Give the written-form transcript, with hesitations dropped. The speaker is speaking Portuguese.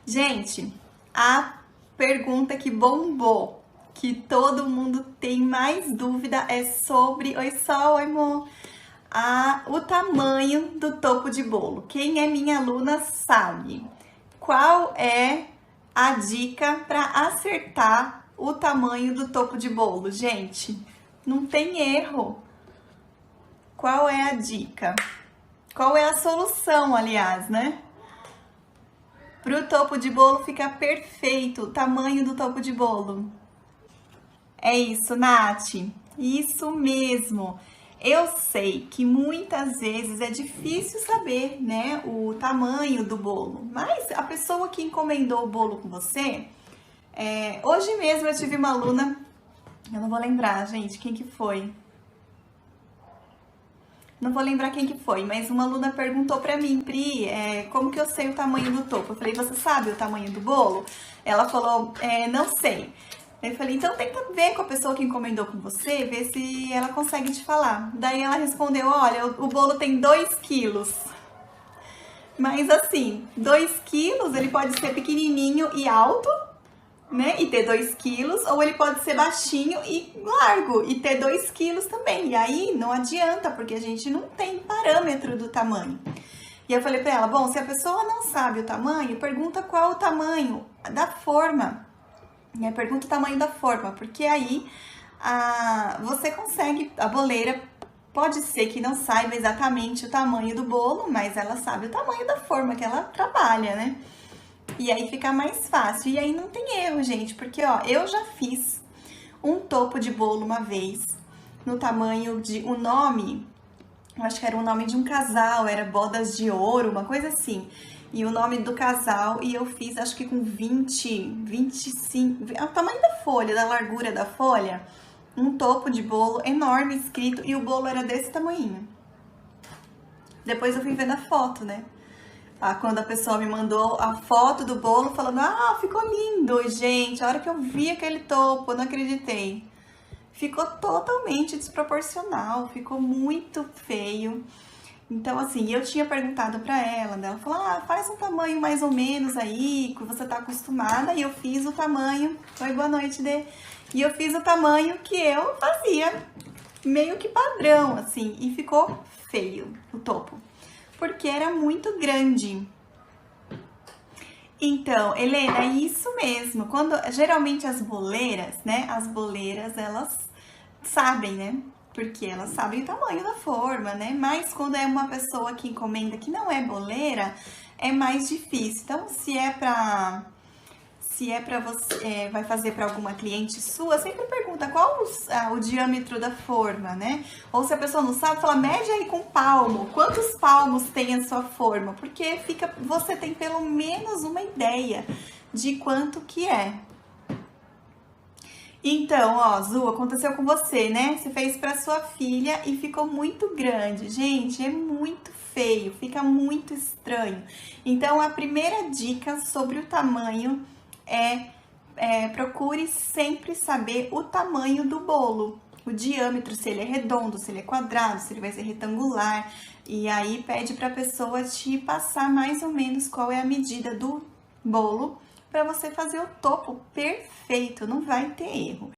Gente, a pergunta que bombou, que todo mundo tem mais dúvida é sobre... Oi, Sol, oi, amor. O tamanho do topo de bolo. Quem é minha aluna sabe. Qual é a dica para acertar o tamanho do topo de bolo? Gente, não tem erro. Qual é a dica? Qual é a solução, aliás, né? Para o topo de bolo ficar perfeito, o tamanho do topo de bolo. É isso, Nath. Isso mesmo. Eu sei que muitas vezes é difícil saber, né, o tamanho do bolo, mas a pessoa que encomendou o bolo com você, hoje mesmo eu tive uma aluna, eu não vou lembrar, gente, quem que foi. Não vou lembrar quem que foi, mas uma aluna perguntou pra mim, Pri, como que eu sei o tamanho do topo? Eu falei, você sabe o tamanho do bolo? Ela falou, não sei. Eu falei, então tenta ver com a pessoa que encomendou com você, ver se ela consegue te falar. Daí ela respondeu, olha, o bolo tem 2 quilos. Mas assim, 2 quilos, ele pode ser pequenininho e alto, né, e ter 2 quilos, ou ele pode ser baixinho e largo e ter 2 quilos também. E aí não adianta, porque a gente não tem parâmetro do tamanho. E eu falei pra ela, bom, se a pessoa não sabe o tamanho, pergunta qual o tamanho da forma. Pergunta o tamanho da forma, porque aí você consegue, a boleira pode ser que não saiba exatamente o tamanho do bolo, mas ela sabe o tamanho da forma que ela trabalha, né? E aí fica mais fácil. E aí não tem erro, gente, porque ó, eu já fiz um topo de bolo uma vez, no tamanho de o nome, eu acho que era o nome de um casal, era bodas de ouro, uma coisa assim. E o nome do casal, e eu fiz acho que com 20, 25, é o tamanho da folha, da largura da folha, um topo de bolo enorme escrito, e o bolo era desse tamanho. Depois eu fui ver na foto, né? Quando a pessoa me mandou a foto do bolo falando, ficou lindo, gente, a hora que eu vi aquele topo, eu não acreditei. Ficou totalmente desproporcional, ficou muito feio. Então, assim, eu tinha perguntado pra ela, né? Ela falou, faz um tamanho mais ou menos aí, que você tá acostumada, e eu fiz o tamanho, oi, boa noite, Dê. E eu fiz o tamanho que eu fazia, meio que padrão, assim, e ficou feio o topo, porque era muito grande. Então, Helena, é isso mesmo. Quando geralmente as boleiras, né? As boleiras, elas sabem, né? Porque elas sabem o tamanho da forma, né? Mas quando é uma pessoa que encomenda que não é boleira, é mais difícil. Então, se é pra você, vai fazer para alguma cliente sua, sempre pergunta qual o diâmetro da forma, né? Ou se a pessoa não sabe, fala, mede aí com palmo. Quantos palmos tem a sua forma? Porque você tem pelo menos uma ideia de quanto que é. Então, ó, Zu, aconteceu com você, né? Você fez para sua filha e ficou muito grande. Gente, é muito feio, fica muito estranho. Então, a primeira dica sobre o tamanho procure sempre saber o tamanho do bolo. O diâmetro, se ele é redondo, se ele é quadrado, se ele vai ser retangular. E aí, pede para a pessoa te passar mais ou menos qual é a medida do bolo, para você fazer o topo perfeito, não vai ter erro.